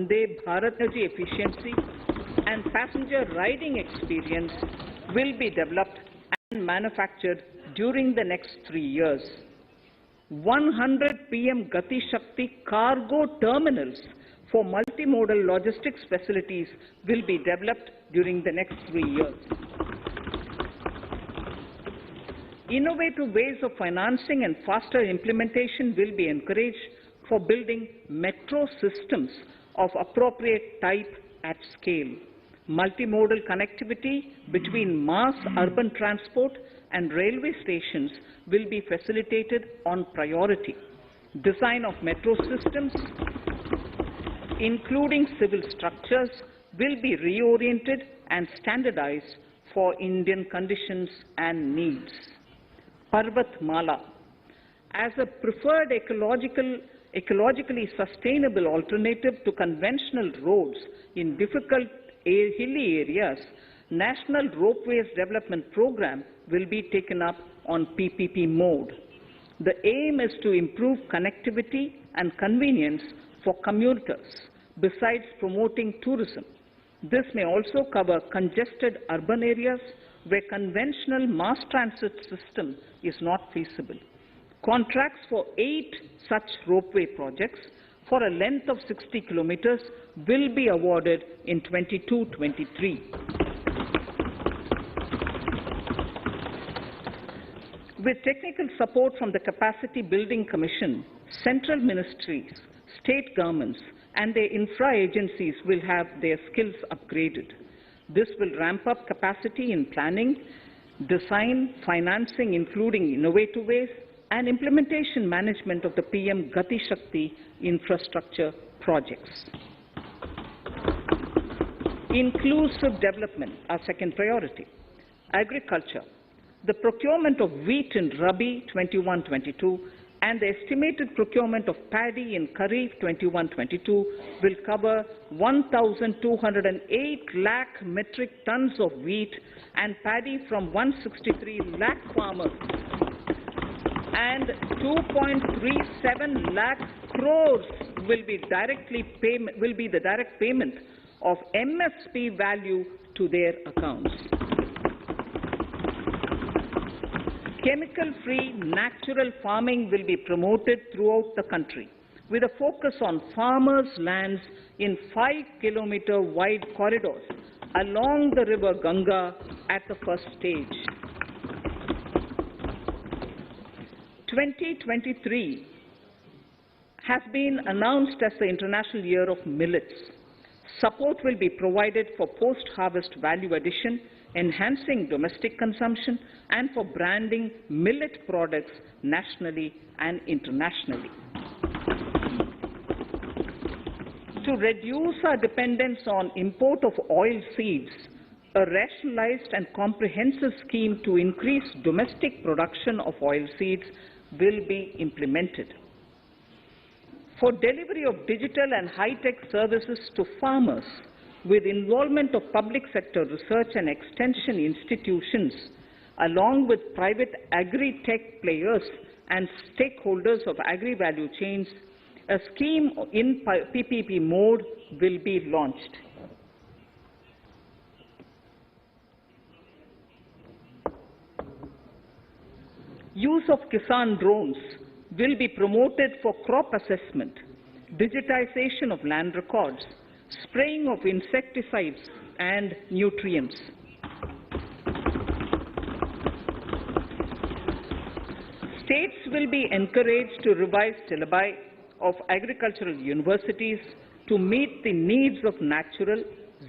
Vande Bharat energy efficiency and passenger riding experience will be developed and manufactured during the next 3 years. 100 PM Gati Shakti cargo terminals for multimodal logistics facilities will be developed during the next 3 years. Innovative ways of financing and faster implementation will be encouraged for building metro systems of appropriate type at scale. Multimodal connectivity between mass urban transport and railway stations will be facilitated on priority. Design of metro systems, including civil structures, will be reoriented and standardized for Indian conditions and needs. Parvat Mala, as a preferred ecologically sustainable alternative to conventional roads in difficult hilly areas, National Ropeways Development Program will be taken up on PPP mode. The aim is to improve connectivity and convenience for commuters, besides promoting tourism. This may also cover congested urban areas where conventional mass transit system is not feasible. Contracts for 8 such ropeway projects for a length of 60 kilometers will be awarded in 22-23. With technical support from the Capacity Building Commission, central ministries, state governments, and their infra agencies will have their skills upgraded. This will ramp up capacity in planning, design, financing, including innovative ways, and implementation management of the PM Gati Shakti infrastructure projects. Inclusive development, our second priority. Agriculture. The procurement of wheat in Rabi 21-22 and the estimated procurement of paddy in Kharif 21-22 will cover 1,208 lakh metric tons of wheat and paddy from 163 lakh farmers, and 2.37 lakh crores will be the direct payment of MSP value to their accounts. Chemical-free natural farming will be promoted throughout the country, with a focus on farmers' lands in 5-kilometer wide corridors along the river Ganga at the first stage. 2023 has been announced as the International Year of Millets. Support will be provided for post-harvest value addition, enhancing domestic consumption, and for branding millet products nationally and internationally. To reduce our dependence on import of oil seeds, a rationalized and comprehensive scheme to increase domestic production of oil seeds will be implemented. For delivery of digital and high-tech services to farmers, with involvement of public sector research and extension institutions, along with private agri-tech players and stakeholders of agri-value chains, a scheme in PPP mode will be launched. Use of Kisan drones will be promoted for crop assessment, digitization of land records, spraying of insecticides and nutrients. States will be encouraged to revise syllabi of agricultural universities to meet the needs of natural,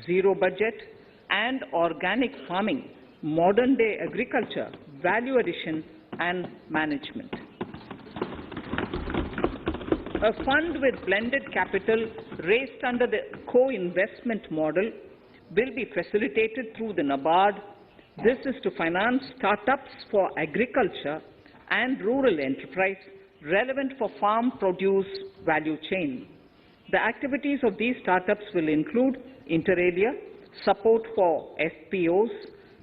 zero budget, and organic farming, modern-day agriculture, value addition, and management. A fund with blended capital raised under the co-investment model will be facilitated through the NABARD. This is to finance startups for agriculture and rural enterprise relevant for farm produce value chain. The activities of these startups will include inter alia, support for FPOs,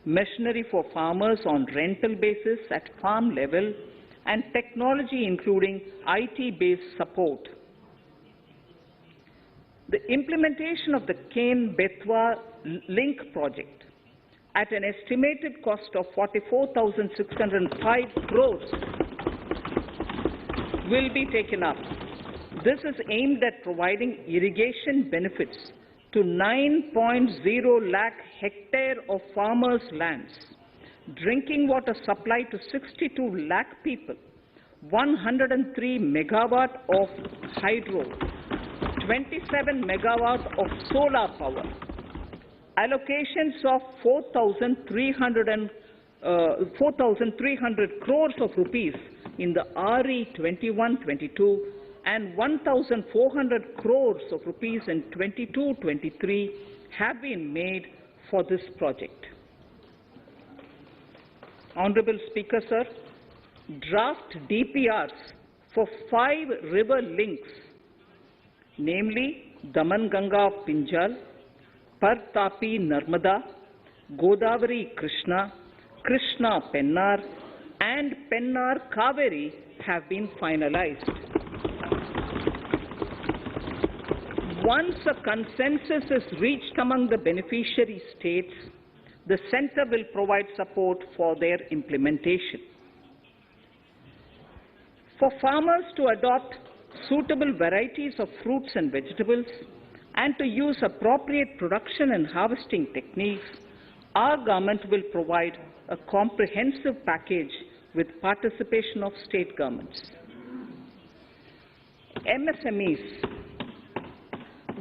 machinery for farmers on rental basis at farm level, and technology including IT-based support. The implementation of the Kane-Betwa link project at an estimated cost of 44,605 crores will be taken up. This is aimed at providing irrigation benefits to 9.0 lakh hectare of farmers' lands, drinking water supply to 62 lakh people, 103 megawatt of hydro, 27 megawatt of solar power, allocations of 4,300 crores of rupees in the RE 21-22 and 1,400 crores of rupees in 22-23 have been made for this project. Honorable Speaker, sir, draft DPRs for 5 river links, namely Daman-Ganga Pinjal, Par-Tapi Narmada, Godavari Krishna, Krishna Pennar, and Pennar Kaveri have been finalized. Once a consensus is reached among the beneficiary states, the Centre will provide support for their implementation. For farmers to adopt suitable varieties of fruits and vegetables and to use appropriate production and harvesting techniques, our government will provide a comprehensive package with participation of state governments. MSMEs,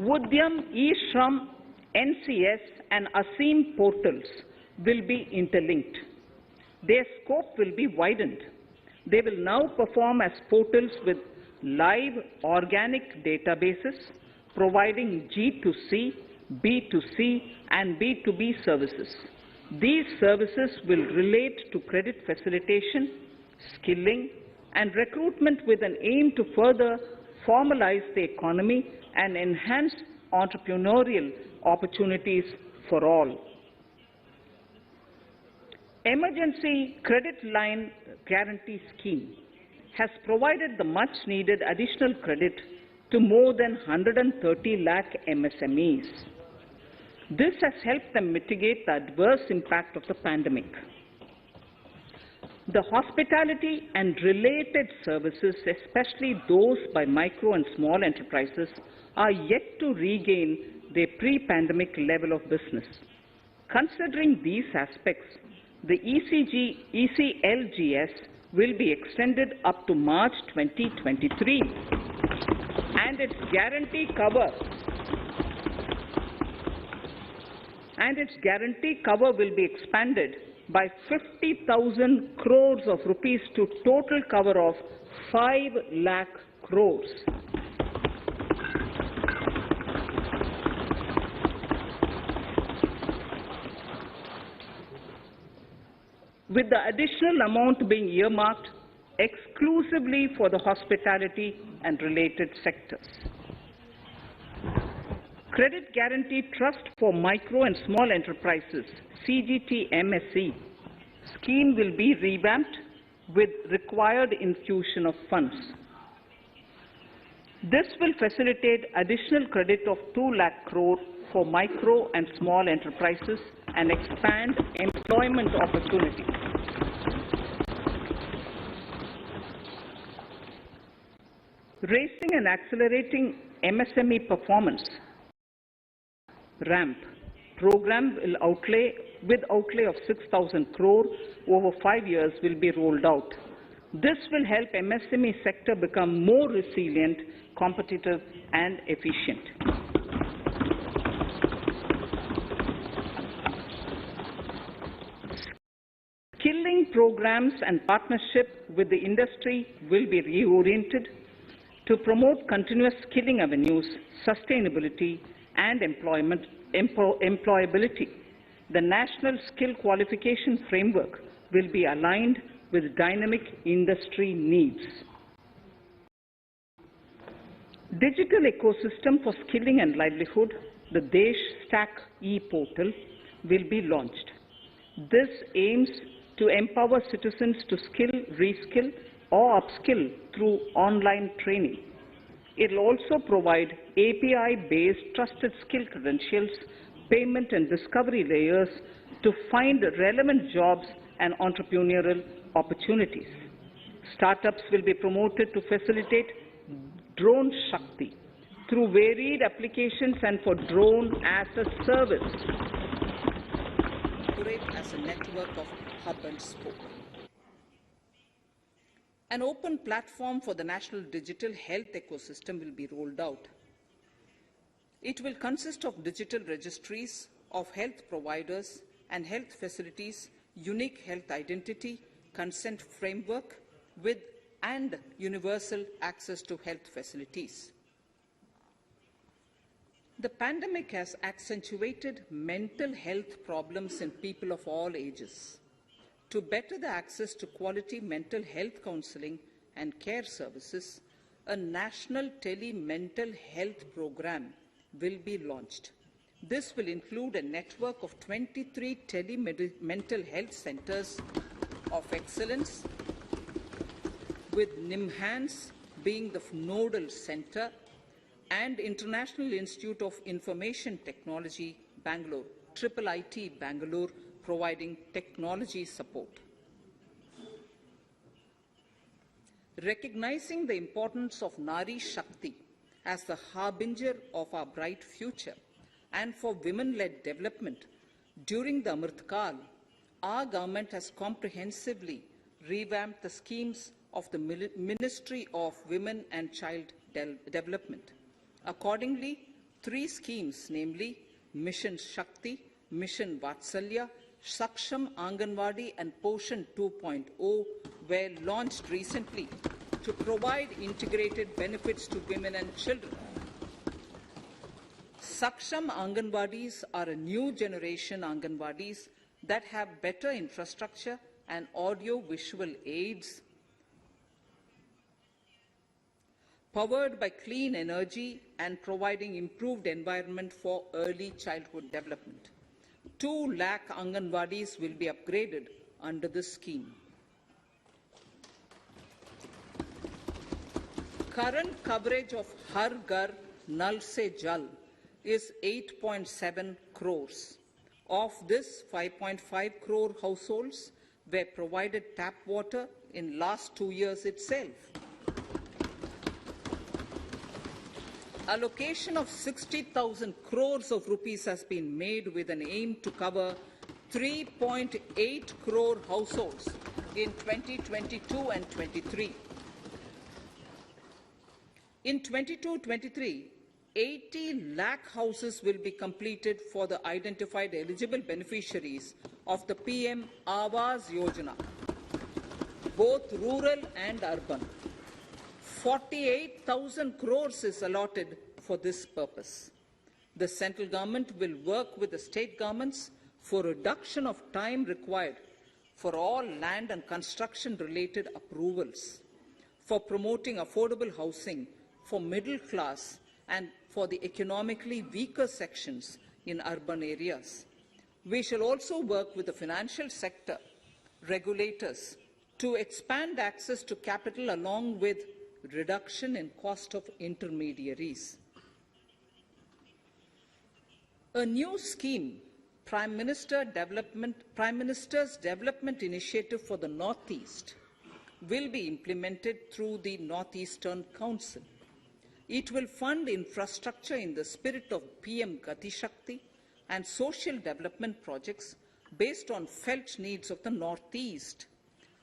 Udyam, eShram, NCS and ASEEM portals will be interlinked. Their scope will be widened. They will now perform as portals with live organic databases, providing G2C, B2C and B2B services. These services will relate to credit facilitation, skilling and recruitment with an aim to further formalize the economy and enhance entrepreneurial opportunities for all. Emergency Credit Line Guarantee Scheme has provided the much-needed additional credit to more than 130 lakh MSMEs. This has helped them mitigate the adverse impact of the pandemic. The hospitality and related services, especially those by micro and small enterprises, are yet to regain their pre-pandemic level of business. Considering these aspects, the ECLGS will be extended up to March 2023, and its guarantee cover will be expanded by 50,000 crores of rupees to total cover of 5 lakh crores. With the additional amount being earmarked exclusively for the hospitality and related sectors. Credit Guarantee Trust for Micro and Small Enterprises, CGT-MSE, scheme will be revamped with required infusion of funds. This will facilitate additional credit of 2 lakh crore for micro and small enterprises and expand employment opportunities. Raising and accelerating MSME performance, RAMP program will outlay of 6,000 crore over 5 years will be rolled out. This will help MSME sector become more resilient, competitive and efficient. Skilling programs and partnership with the industry will be reoriented to promote continuous skilling avenues, sustainability and employability. The National Skill Qualification Framework will be aligned with dynamic industry needs. Digital ecosystem for skilling and livelihood, the Desh Stack e-portal, will be launched. This aims to empower citizens to skill, reskill or upskill through online training. It will also provide API-based trusted skill credentials, payment and discovery layers to find relevant jobs and entrepreneurial opportunities. Startups will be promoted to facilitate Drone Shakti through varied applications and for drone as a service. Operate as a network of hub and spoke. An open platform for the national digital health ecosystem will be rolled out. It will consist of digital registries of health providers and health facilities, unique health identity, consent framework and universal access to health facilities. The pandemic has accentuated mental health problems in people of all ages. To better the access to quality mental health counselling and care services, a national Tele mental health program will be launched. This will include a network of 23 Tele mental health centers of excellence, with NIMHANS being the nodal center and International Institute of Information Technology, Bangalore, IIIT Bangalore, providing technology support. Recognizing the importance of Nari Shakti as the harbinger of our bright future and for women-led development, during the Amrit Kal, our government has comprehensively revamped the schemes of the Ministry of Women and Child Development. Accordingly, 3 schemes, namely Mission Shakti, Mission Vatsalya, Saksham Anganwadi and Poshan 2.0 were launched recently to provide integrated benefits to women and children. Saksham Anganwadis are a new generation Anganwadis that have better infrastructure and audio-visual aids, powered by clean energy and providing improved environment for early childhood development. 2 lakh Anganwadis will be upgraded under this scheme. Current coverage of Har Ghar Nal Se Jal is 8.7 crores. Of this, 5.5 crore households were provided tap water in last 2 years itself. Allocation of 60,000 crores of rupees has been made with an aim to cover 3.8 crore households in 2022 and 23. In 22-23, 80 lakh houses will be completed for the identified eligible beneficiaries of the PM Awas Yojana, both rural and urban. 48,000 crores is allotted for this purpose. The central government will work with the state governments for reduction of time required for all land and construction-related approvals, for promoting affordable housing for middle class and for the economically weaker sections in urban areas. We shall also work with the financial sector regulators to expand access to capital along with reduction in cost of intermediaries. A new scheme, Prime Minister's Development Initiative for the Northeast, will be implemented through the Northeastern Council. It will fund infrastructure in the spirit of PM Gati Shakti and social development projects based on felt needs of the Northeast.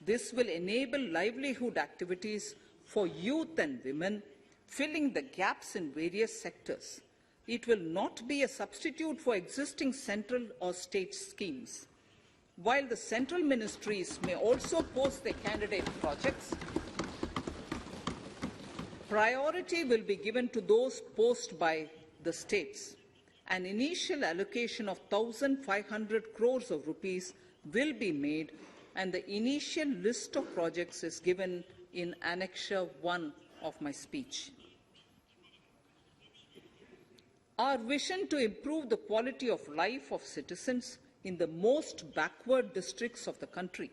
This will enable livelihood activities for youth and women, filling the gaps in various sectors. It will not be a substitute for existing central or state schemes. While the central ministries may also post their candidate projects, priority will be given to those posted by the states. An initial allocation of 1,500 crores of rupees will be made, and the initial list of projects is given in Annexure 1 of my speech. Our vision to improve the quality of life of citizens in the most backward districts of the country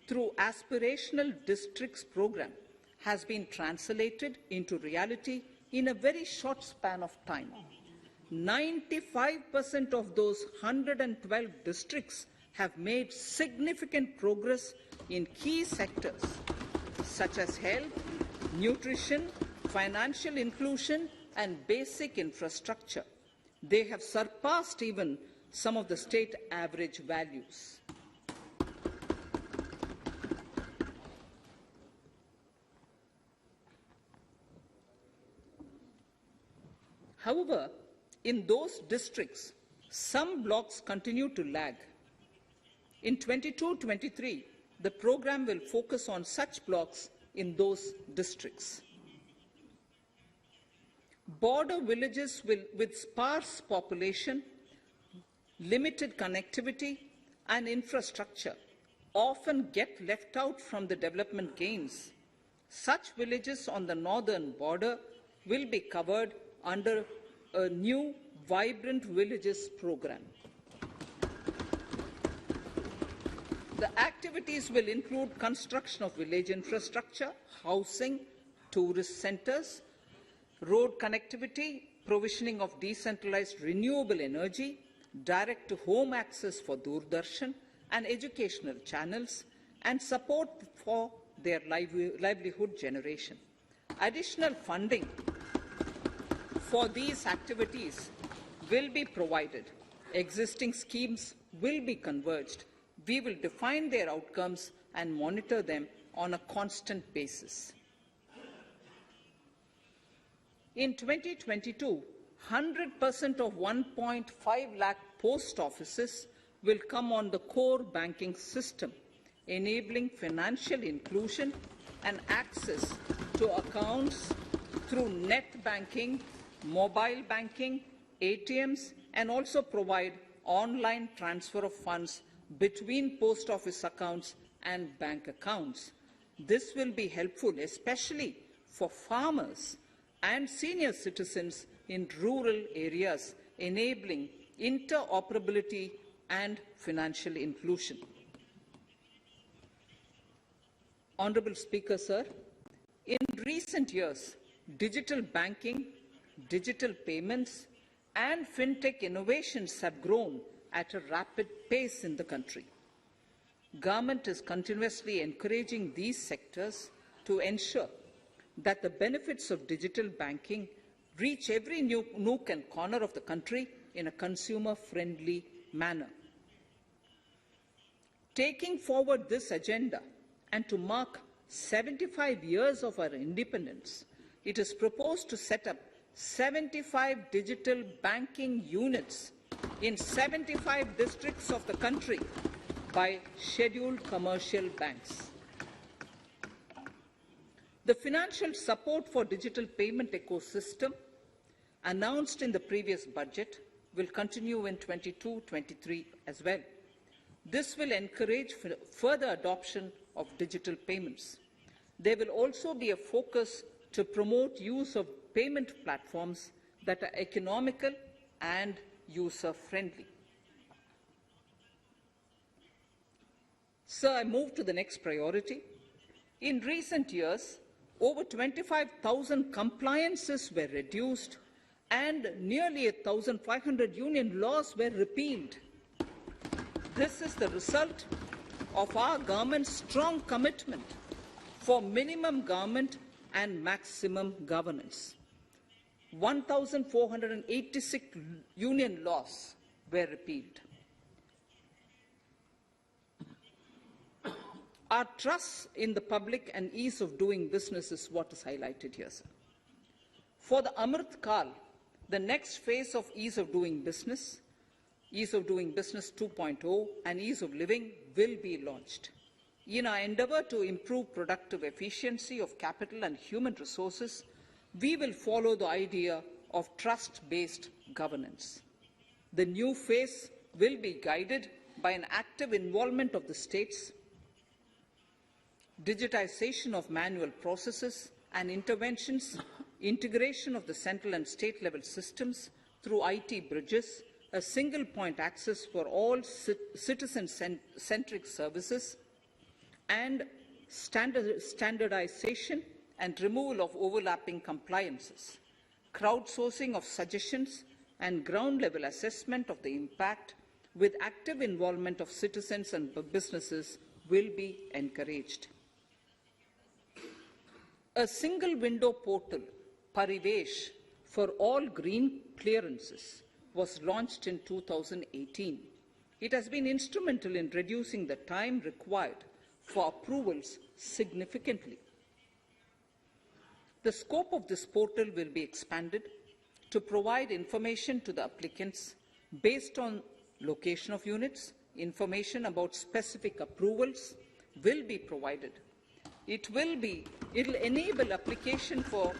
through Aspirational Districts Program has been translated into reality in a very short span of time. 95% of those 112 districts have made significant progress in key sectors such as health, nutrition, financial inclusion, and basic infrastructure. They have surpassed even some of the state average values. However, in those districts, some blocks continue to lag. In 22-23, the program will focus on such blocks in those districts. Border villages with sparse population, limited connectivity, and infrastructure often get left out from the development gains. Such villages on the northern border will be covered under a new Vibrant Villages program. The activities will include construction of village infrastructure, housing, tourist centers, road connectivity, provisioning of decentralized renewable energy, direct-to-home access for Doordarshan and educational channels, and support for their livelihood generation. Additional funding for these activities will be provided. Existing schemes will be converged. We will define their outcomes and monitor them on a constant basis. In 2022, 100% of 1.5 lakh post offices will come on the core banking system, enabling financial inclusion and access to accounts through net banking, mobile banking, ATMs, and also provide online transfer of funds between post office accounts and bank accounts. This will be helpful, especially for farmers and senior citizens in rural areas, enabling interoperability and financial inclusion. Honourable Speaker, sir, in recent years, digital banking, digital payments, and fintech innovations have grown at a rapid pace in the country. Government is continuously encouraging these sectors to ensure that the benefits of digital banking reach every nook and corner of the country in a consumer-friendly manner. Taking forward this agenda and to mark 75 years of our independence, it is proposed to set up 75 digital banking units in 75 districts of the country by scheduled commercial banks. The financial support for digital payment ecosystem announced in the previous budget will continue in 22-23 as well. This will encourage further adoption of digital payments. There will also be a focus to promote use of payment platforms that are economical and user-friendly. Sir, I move to the next priority. In recent years, over 25,000 compliances were reduced and nearly 1,500 union laws were repealed. This is the result of our government's strong commitment for minimum government and maximum governance. 1,486 union laws were repealed. Our trust in the public and ease of doing business is what is highlighted here, sir. For the Amrit Kal, the next phase of ease of doing business 2.0 and ease of living will be launched. In our endeavour to improve productive efficiency of capital and human resources, we will follow the idea of trust-based governance. The new phase will be guided by an active involvement of the states, digitization of manual processes and interventions, integration of the central and state level systems through IT bridges, a single point access for all citizen-centric services, and standardization and removal of overlapping compliances. crowdsourcing of suggestions and ground-level assessment of the impact with active involvement of citizens and businesses will be encouraged. A single window portal, Parivesh, for all green clearances was launched in 2018. It has been instrumental in reducing the time required for approvals significantly. The scope of this portal will be expanded to provide information to the applicants based on location of units. Information about specific approvals will be provided. It will enable application for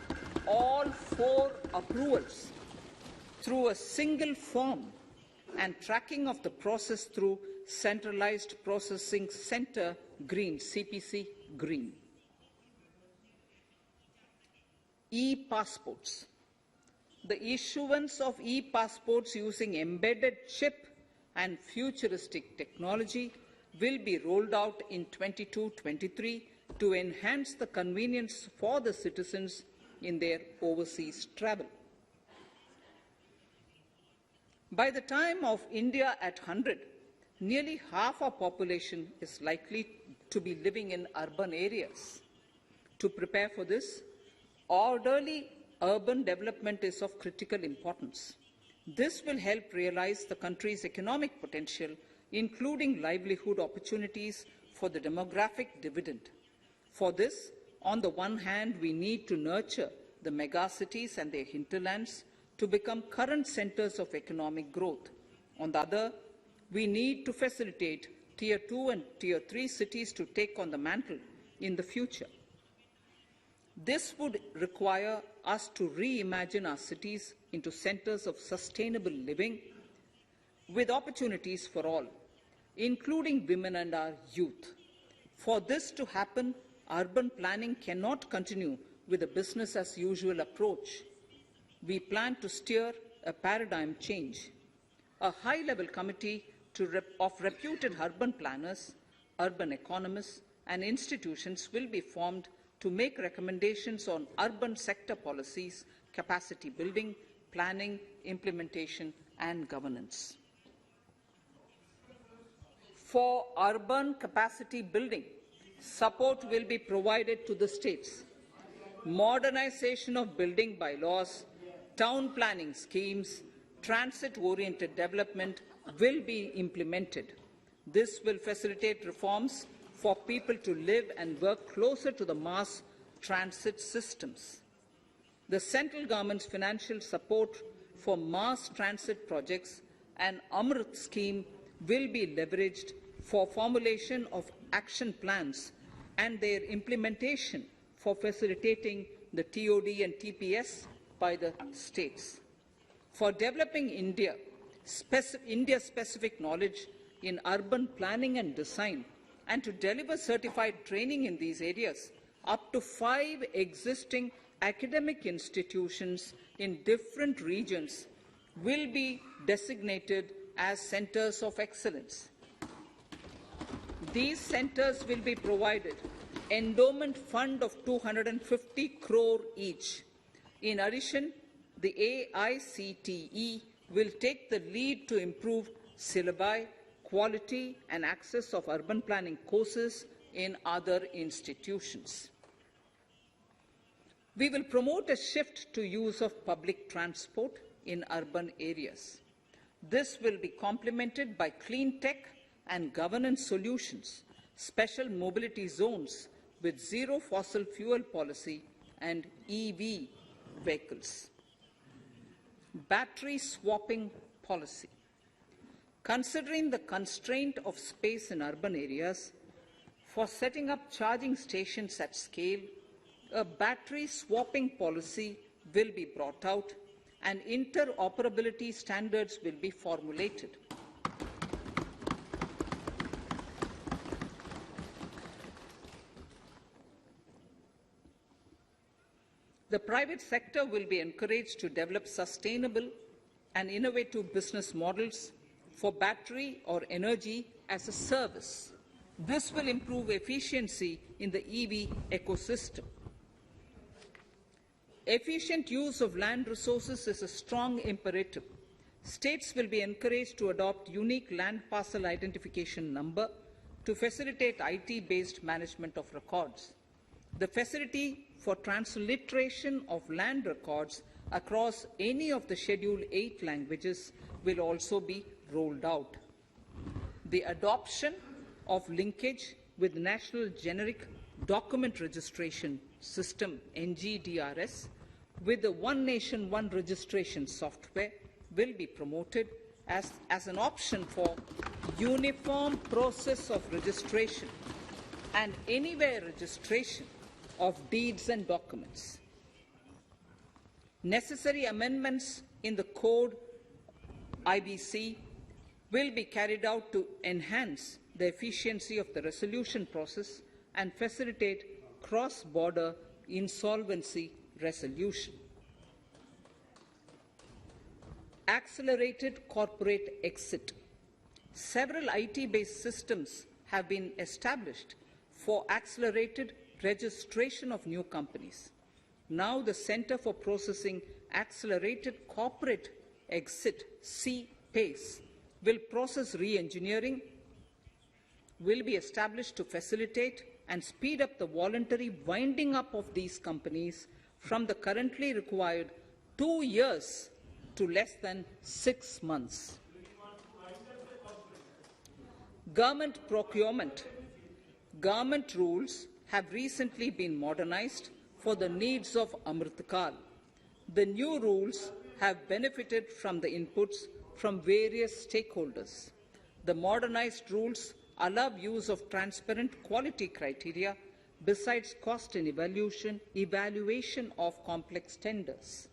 all 4 approvals through a single form and tracking of the process through Centralized Processing Center Green, CPC Green. E-passports. The issuance of e-passports using embedded chip and futuristic technology will be rolled out in 22-23 to enhance the convenience for the citizens in their overseas travel. By the time of India at 100, nearly half our population is likely to be living in urban areas. To prepare for this, orderly urban development is of critical importance. This will help realize the country's economic potential, including livelihood opportunities for the demographic dividend. For this, on the one hand, we need to nurture the megacities and their hinterlands to become current centers of economic growth. On the other, we need to facilitate Tier 2 and Tier 3 cities to take on the mantle in the future. This would require us to reimagine our cities into centers of sustainable living with opportunities for all, including women and our youth. For this to happen, urban planning cannot continue with a business-as-usual approach. We plan to steer a paradigm change. A high-level committee of reputed urban planners, urban economists, and institutions will be formed to make recommendations on urban sector policies, capacity building, planning, implementation, and governance. For urban capacity building, support will be provided to the states. Modernization of building bylaws, town planning schemes, transit-oriented development will be implemented. This will facilitate reforms for people to live and work closer to the mass transit systems. The central government's financial support for mass transit projects and Amrit scheme will be leveraged for formulation of action plans and their implementation for facilitating the TOD and TPS by the states. For developing India-specific knowledge in urban planning and design, and to deliver certified training in these areas, up to 5 existing academic institutions in different regions will be designated as centers of excellence. These centers will be provided endowment fund of 250 crore each. In addition, the AICTE will take the lead to improve syllabi, quality and access of urban planning courses in other institutions. We will promote a shift to use of public transport in urban areas. This will be complemented by clean tech and governance solutions, special mobility zones with zero fossil fuel policy and EV vehicles. Battery swapping policy. Considering the constraint of space in urban areas, for setting up charging stations at scale, a battery swapping policy will be brought out and interoperability standards will be formulated. The private sector will be encouraged to develop sustainable and innovative business models for battery or energy as a service. This will improve efficiency in the EV ecosystem. Efficient use of land resources is a strong imperative. States will be encouraged to adopt unique land parcel identification number to facilitate IT-based management of records. The facility for transliteration of land records across any of the Schedule 8 languages will also be rolled out. The adoption of linkage with National Generic Document Registration System, NGDRS, with the One Nation, One Registration software will be promoted as an option for uniform process of registration and anywhere registration of deeds and documents. Necessary amendments in the code IBC will be carried out to enhance the efficiency of the resolution process and facilitate cross-border insolvency resolution. Accelerated corporate exit. Several IT-based systems have been established for accelerated registration of new companies. Now the Center for Processing Accelerated Corporate Exit, CPACE, will process re-engineering, will be established to facilitate and speed up the voluntary winding up of these companies from the currently required 2 years to less than 6 months. Government procurement. Government rules have recently been modernized for the needs of Amritkal. The new rules have benefited from the inputs from various stakeholders. The modernized rules allow use of transparent quality criteria besides cost and evaluation of complex tenders.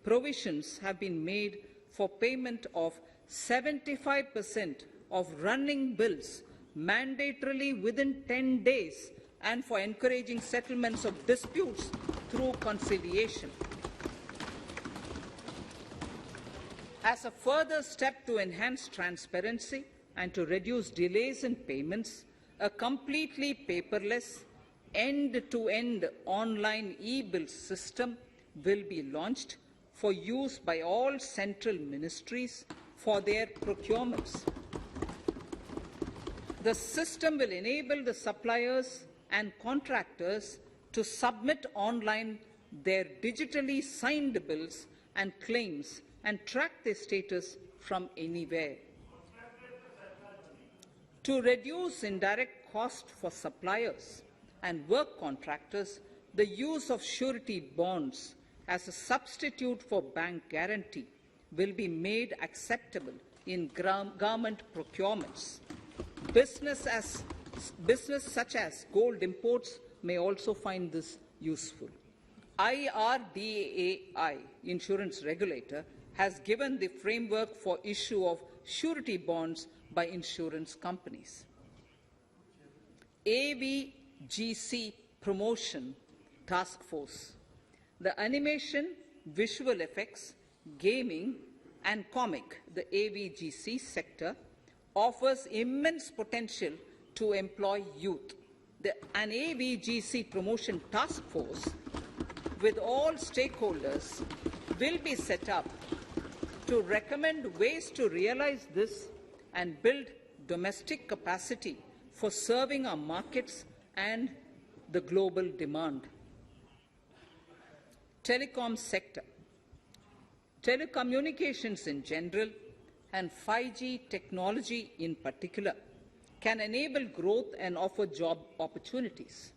Provisions have been made for payment of 75% of running bills mandatorily within 10 days and for encouraging settlements of disputes through conciliation. As a further step to enhance transparency and to reduce delays in payments, a completely paperless, end-to-end online e-bill system will be launched for use by all central ministries for their procurements. The system will enable the suppliers and contractors to submit online their digitally signed bills and claims and track their status from anywhere. To reduce indirect cost for suppliers and work contractors, the use of surety bonds as a substitute for bank guarantee will be made acceptable in government procurements. Business such as gold imports may also find this useful. IRDAI, insurance regulator, has given the framework for issue of surety bonds by insurance companies. AVGC Promotion Task Force. The animation, visual effects, gaming and comic, the AVGC sector, offers immense potential to employ youth. An AVGC Promotion Task Force with all stakeholders will be set up to recommend ways to realize this and build domestic capacity for serving our markets and the global demand. Telecom sector. Telecommunications in general and 5G technology in particular can enable growth and offer job opportunities.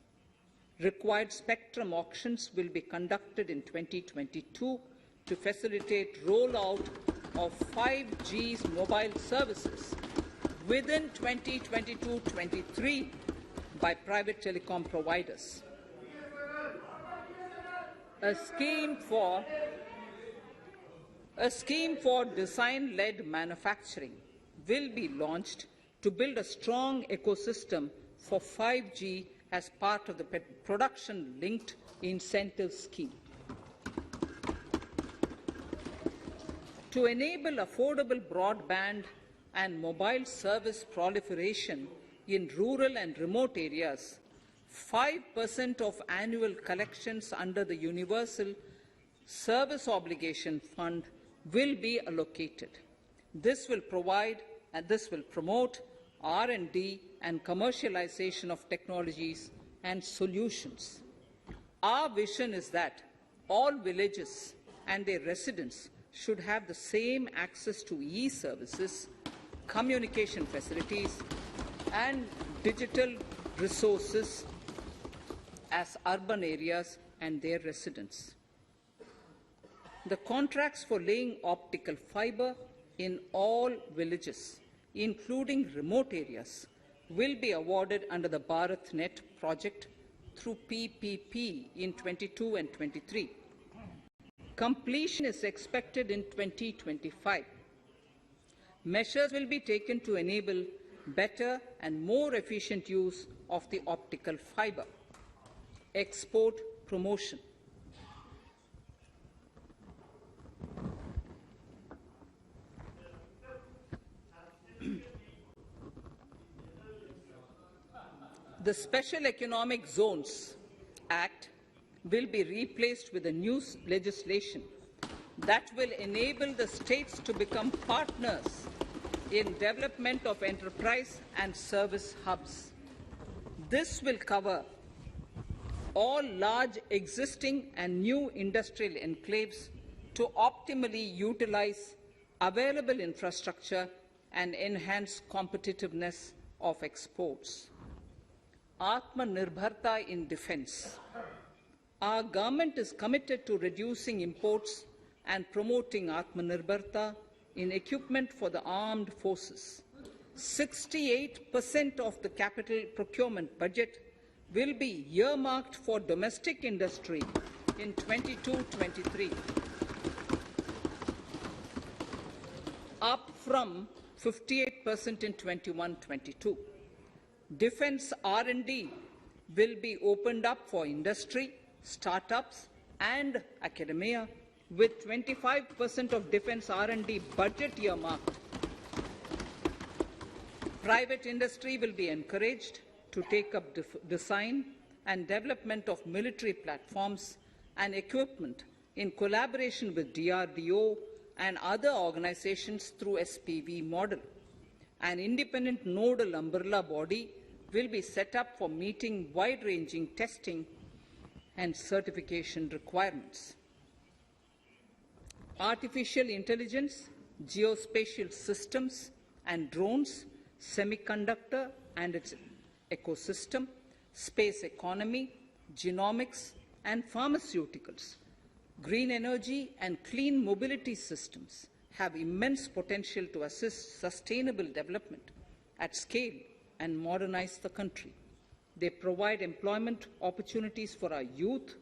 Required spectrum auctions will be conducted in 2022 to facilitate rollout of 5G mobile services within 2022-23 by private telecom providers. A scheme for design-led manufacturing will be launched to build a strong ecosystem for 5G as part of the production-linked incentive scheme. To enable affordable broadband and mobile service proliferation in rural and remote areas, 5% of annual collections under the Universal Service Obligation Fund will be allocated. This will promote R&D and commercialization of technologies and solutions. Our vision is that all villages and their residents should have the same access to e-services, communication facilities, and digital resources as urban areas and their residents. The contracts for laying optical fibre in all villages, including remote areas, will be awarded under the BharatNet project through PPP in 22 and 23. Completion is expected in 2025. Measures will be taken to enable better and more efficient use of the optical fibre. Export promotion. The Special Economic Zones Act will be replaced with a new legislation that will enable the states to become partners in development of enterprise and service hubs. This will cover all large existing and new industrial enclaves to optimally utilize available infrastructure and enhance competitiveness of exports. Atmanirbharta in defence. Our government is committed to reducing imports and promoting Atmanirbharta in equipment for the armed forces. 68% of the capital procurement budget will be earmarked for domestic industry in 22-23, up from 58% in 21-22. Defence R&D will be opened up for industry, startups and academia, with 25% of defence R&D budget earmarked. Private industry will be encouraged to take up design and development of military platforms and equipment in collaboration with DRDO and other organizations through SPV model. An independent nodal umbrella body will be set up for meeting wide-ranging testing and certification requirements. Artificial intelligence, geospatial systems and drones, semiconductor and its ecosystem, space economy, genomics and pharmaceuticals, green energy and clean mobility systems have immense potential to assist sustainable development at scale and modernize the country. They provide employment opportunities for our youth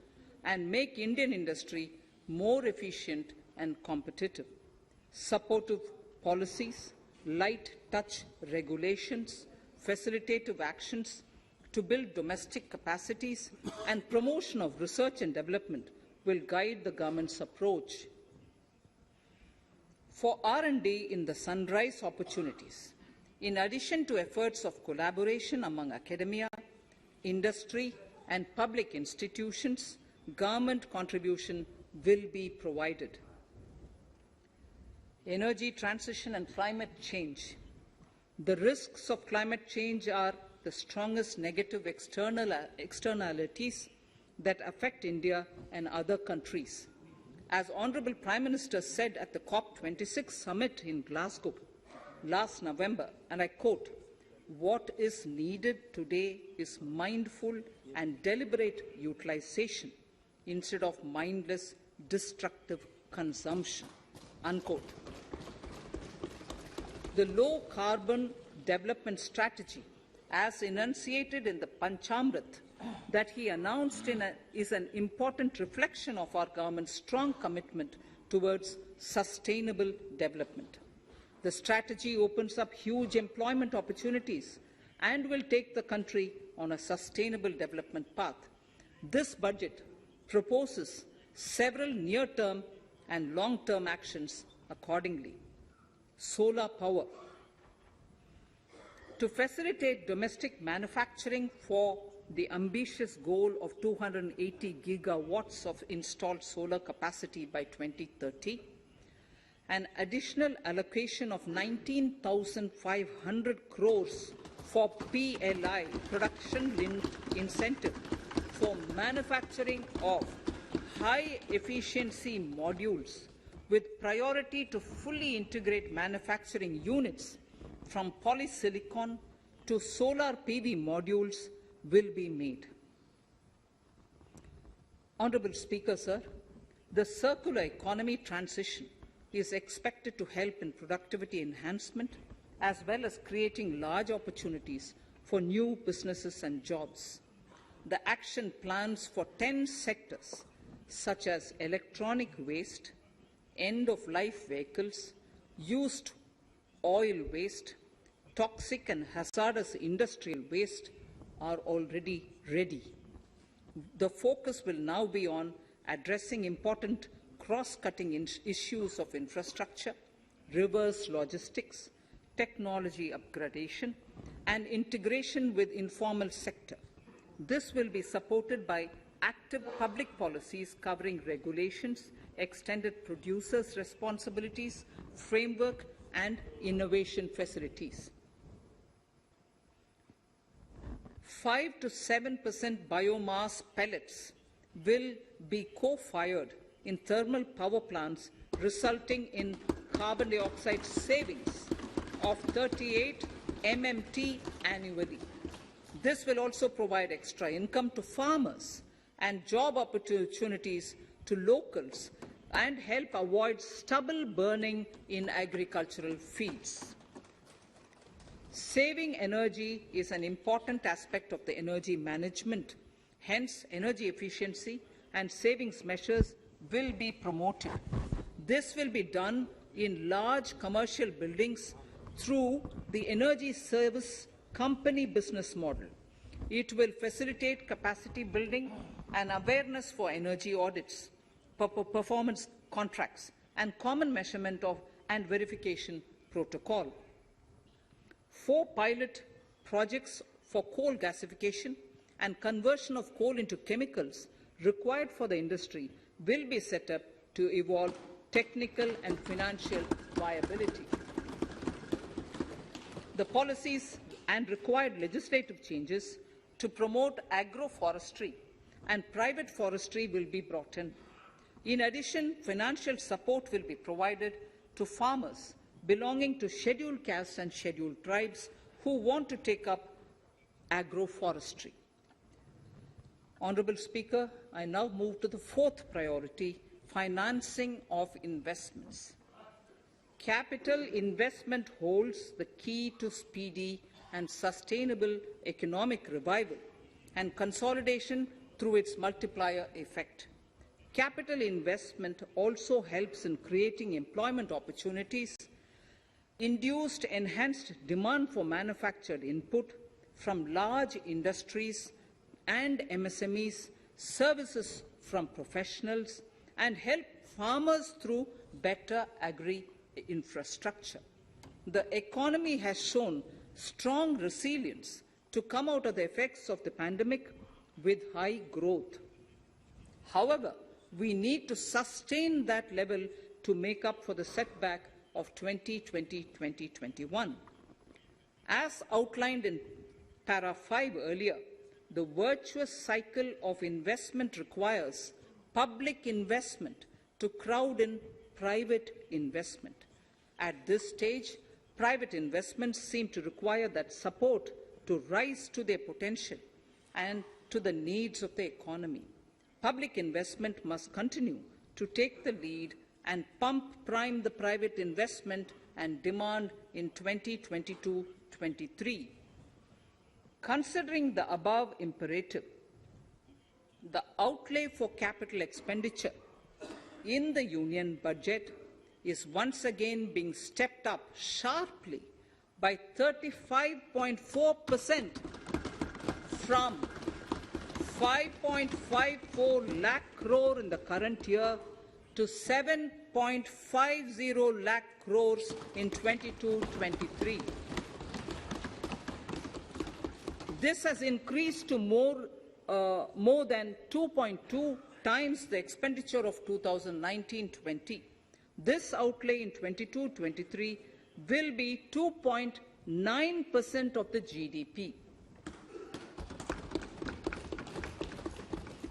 and make Indian industry more efficient and competitive. Supportive policies, light touch regulations, facilitative actions to build domestic capacities and promotion of research and development will guide the government's approach. For R&D in the sunrise opportunities, in addition to efforts of collaboration among academia, industry and public institutions, government contribution will be provided. Energy transition and climate change. The risks of climate change are the strongest negative externalities that affect India and other countries. As Honourable Prime Minister said at the COP26 summit in Glasgow last November, and I quote, "What is needed today is mindful and deliberate utilization instead of mindless, destructive consumption," unquote. The low-carbon development strategy, as enunciated in the Panchamrit that he announced is an important reflection of our government's strong commitment towards sustainable development. The strategy opens up huge employment opportunities and will take the country on a sustainable development path. This budget proposes several near-term and long-term actions accordingly. Solar power. To facilitate domestic manufacturing for the ambitious goal of 280 gigawatts of installed solar capacity by 2030, an additional allocation of 19,500 crores for PLI, production-linked incentive, for manufacturing of high-efficiency modules with priority to fully integrate manufacturing units from polysilicon to solar PV modules will be made. Honourable Speaker, sir, the circular economy transition is expected to help in productivity enhancement as well as creating large opportunities for new businesses and jobs. The action plans for 10 sectors such as electronic waste, end-of-life vehicles, used oil waste, toxic and hazardous industrial waste are already ready. The focus will now be on addressing important cross-cutting issues of infrastructure, reverse logistics, technology upgradation, and integration with informal sector. This will be supported by active public policies covering regulations, extended producers' responsibilities, framework, and innovation facilities. 5 to 7% biomass pellets will be co-fired in thermal power plants, resulting in carbon dioxide savings of 38 MMT annually. This will also provide extra income to farmers and job opportunities to locals and help avoid stubble burning in agricultural fields. Saving energy is an important aspect of the energy management. Hence, energy efficiency and savings measures will be promoted. This will be done in large commercial buildings through the energy service company business model. It will facilitate capacity building and awareness for energy audits, performance contracts, and common measurement of and verification protocol. 4 pilot projects for coal gasification and conversion of coal into chemicals required for the industry will be set up to evolve technical and financial viability. The policies and required legislative changes to promote agroforestry and private forestry will be brought in. In addition, financial support will be provided to farmers belonging to scheduled castes and scheduled tribes who want to take up agroforestry. Honourable Speaker, I now move to the 4th priority, financing of investments. Capital investment holds the key to speedy and sustainable economic revival and consolidation through its multiplier effect. Capital investment also helps in creating employment opportunities, induced enhanced demand for manufactured input from large industries and MSMEs, services from professionals, and help farmers through better agri-infrastructure. The economy has shown strong resilience to come out of the effects of the pandemic with high growth. However, we need to sustain that level to make up for the setback of 2020-2021. As outlined in para 5 earlier, the virtuous cycle of investment requires public investment to crowd in private investment. At this stage, private investments seem to require that support to rise to their potential and to the needs of the economy. Public investment must continue to take the lead and prime the private investment and demand in 2022-23. Considering the above imperative, the outlay for capital expenditure in the Union budget is once again being stepped up sharply by 35.4% from 5.54 lakh crore in the current year to 7.50 lakh crores in 22-23. This has increased to more than 2.2 times the expenditure of 2019-20. This outlay in 22-23 will be 2.9% of the GDP.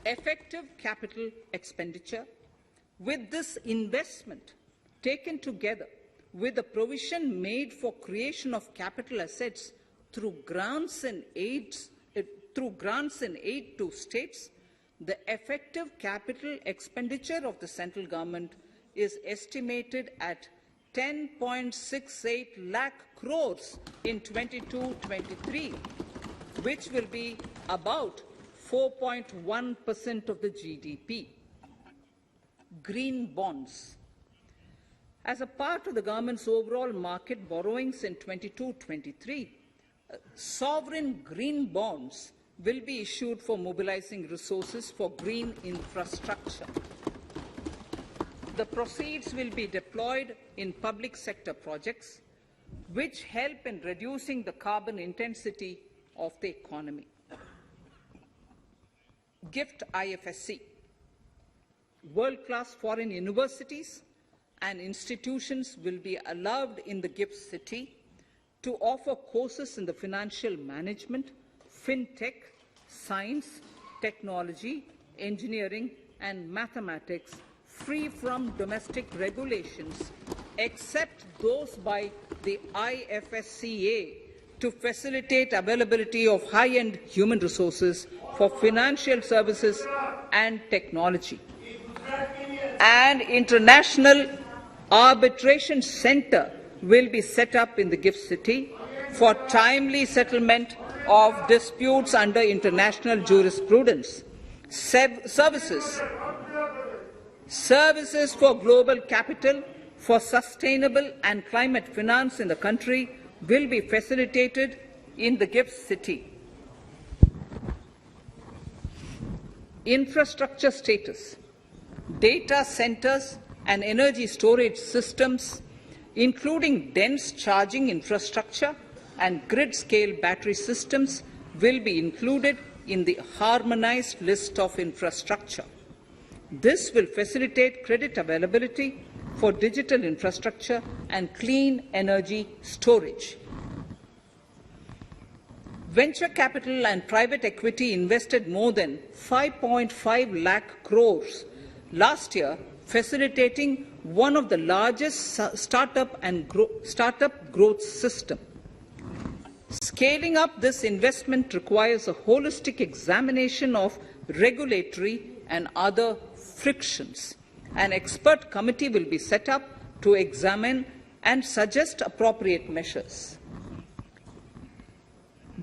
Effective capital expenditure. With this investment taken together with the provision made for creation of capital assets through grants and aid to states, the effective capital expenditure of the central government is estimated at 10.68 lakh crores in 22-23, which will be about 4.1% of the GDP. Green bonds. As a part of the government's overall market borrowings in 22-23, sovereign green bonds will be issued for mobilizing resources for green infrastructure. The proceeds will be deployed in public sector projects which help in reducing the carbon intensity of the economy. Gift IFSC. World-class foreign universities and institutions will be allowed in the gift city to offer courses in the financial management, fintech, science, technology, engineering, and mathematics free from domestic regulations, except those by the IFSCA, to facilitate availability of high-end human resources for financial services and technology. An international arbitration center will be set up in the gift city for timely settlement of disputes under international jurisprudence. Services for global capital, for sustainable and climate finance in the country will be facilitated in the gift city. Infrastructure status. Data centers and energy storage systems, including dense charging infrastructure and grid-scale battery systems, will be included in the harmonized list of infrastructure. This will facilitate credit availability for digital infrastructure and clean energy storage. Venture capital and private equity invested more than 5.5 lakh crores last year, facilitating one of the largest startup growth system. Scaling up this investment requires a holistic examination of regulatory and other frictions. An expert committee will be set up to examine and suggest appropriate measures.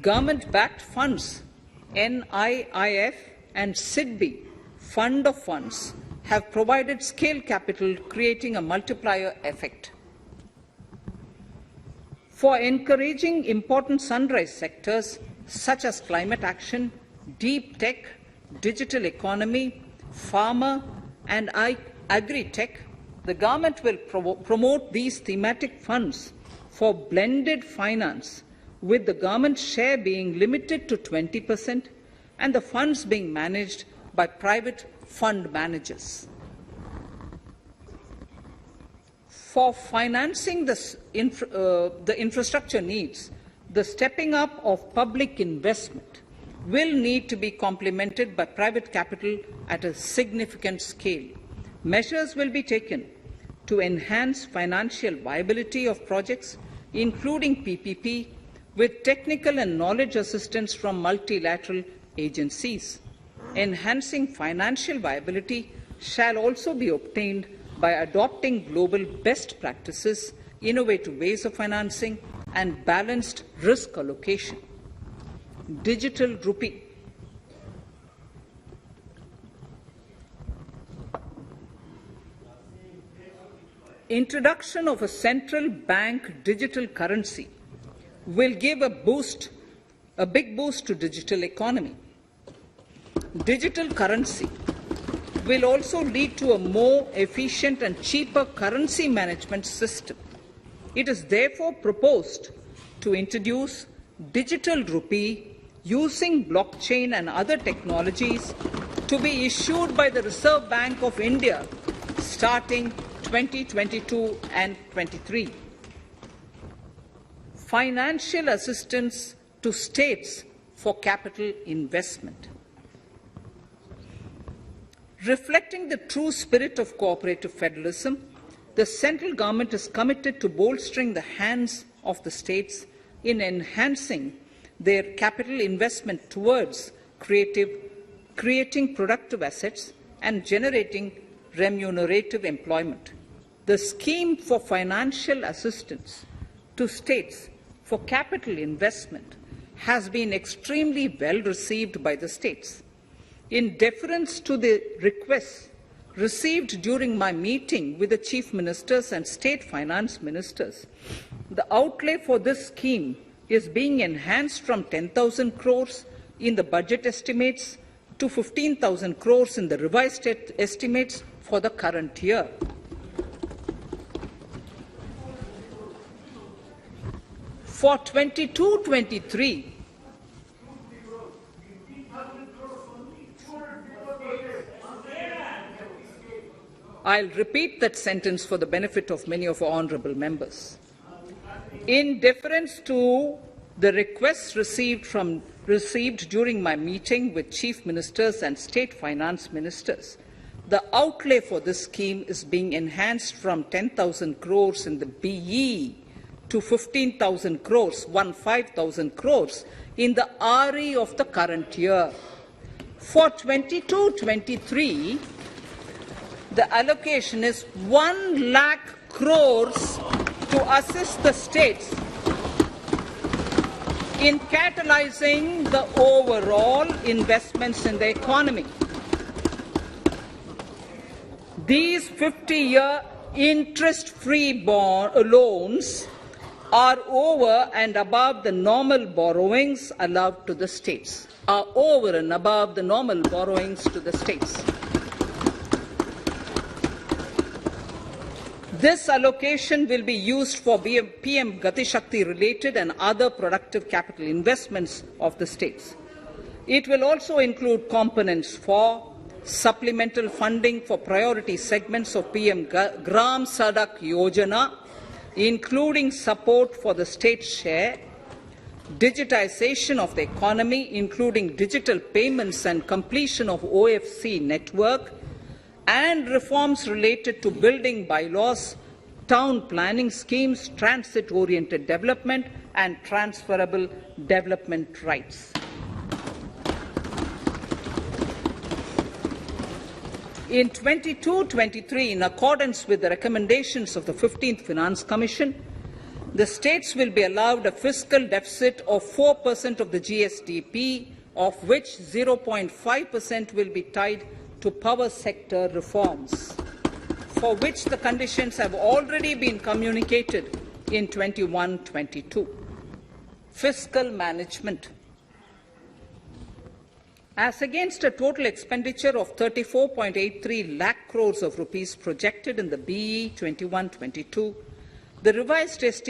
Government-backed funds, NIIF and SIDBI, Fund of Funds, have provided scale capital, creating a multiplier effect. For encouraging important sunrise sectors such as climate action, deep tech, digital economy, pharma, and agri-tech, the government will promote these thematic funds for blended finance, with the government share being limited to 20% and the funds being managed by private fund managers. For financing the infrastructure needs, the stepping up of public investment will need to be complemented by private capital at a significant scale. Measures will be taken to enhance financial viability of projects, including PPP, with technical and knowledge assistance from multilateral agencies. Enhancing financial viability shall also be obtained by adopting global best practices, innovative ways of financing, and balanced risk allocation. Digital rupee. Introduction of a central bank digital currency will give a big boost to digital economy. Digital currency will also lead to a more efficient and cheaper currency management system. It is therefore proposed to introduce digital rupee using blockchain and other technologies to be issued by the Reserve Bank of India starting 2022 and 23. Financial assistance to states for capital investment. Reflecting the true spirit of cooperative federalism, the central government is committed to bolstering the hands of the states in enhancing their capital investment towards creating productive assets and generating remunerative employment. The scheme for financial assistance to states for capital investment has been extremely well received by the states. In deference to the requests received during my meeting with the chief ministers and state finance ministers, the outlay for this scheme is being enhanced from 10,000 crores in the budget estimates to 15,000 crores in the revised estimates for the current year. For 22-23, I'll repeat that sentence for the benefit of many of our honourable members. In deference to the requests received during my meeting with chief ministers and state finance ministers, the outlay for this scheme is being enhanced from 10,000 crores in the BE to 15,000 crores, 15,000 crores in the RE of the current year. For 22-23, the allocation is 1 lakh crores to assist the states in catalyzing the overall investments in the economy. These 50-year interest-free loans are over and above the normal borrowings allowed to the states, This allocation will be used for PM Gati Shakti related and other productive capital investments of the states. It will also include components for supplemental funding for priority segments of PM Gram Sadak Yojana, including support for the state share, digitization of the economy, including digital payments and completion of OFC network, and reforms related to building bylaws, town planning schemes, transit-oriented development, and transferable development rights. In 22-23, in accordance with the recommendations of the 15th Finance Commission, the states will be allowed a fiscal deficit of 4% of the GSDP, of which 0.5% will be tied to power sector reforms, for which the conditions have already been communicated in 21-22. Fiscal management. As against a total expenditure of 34.83 lakh crores of rupees projected in the BE 21-22, the revised estimate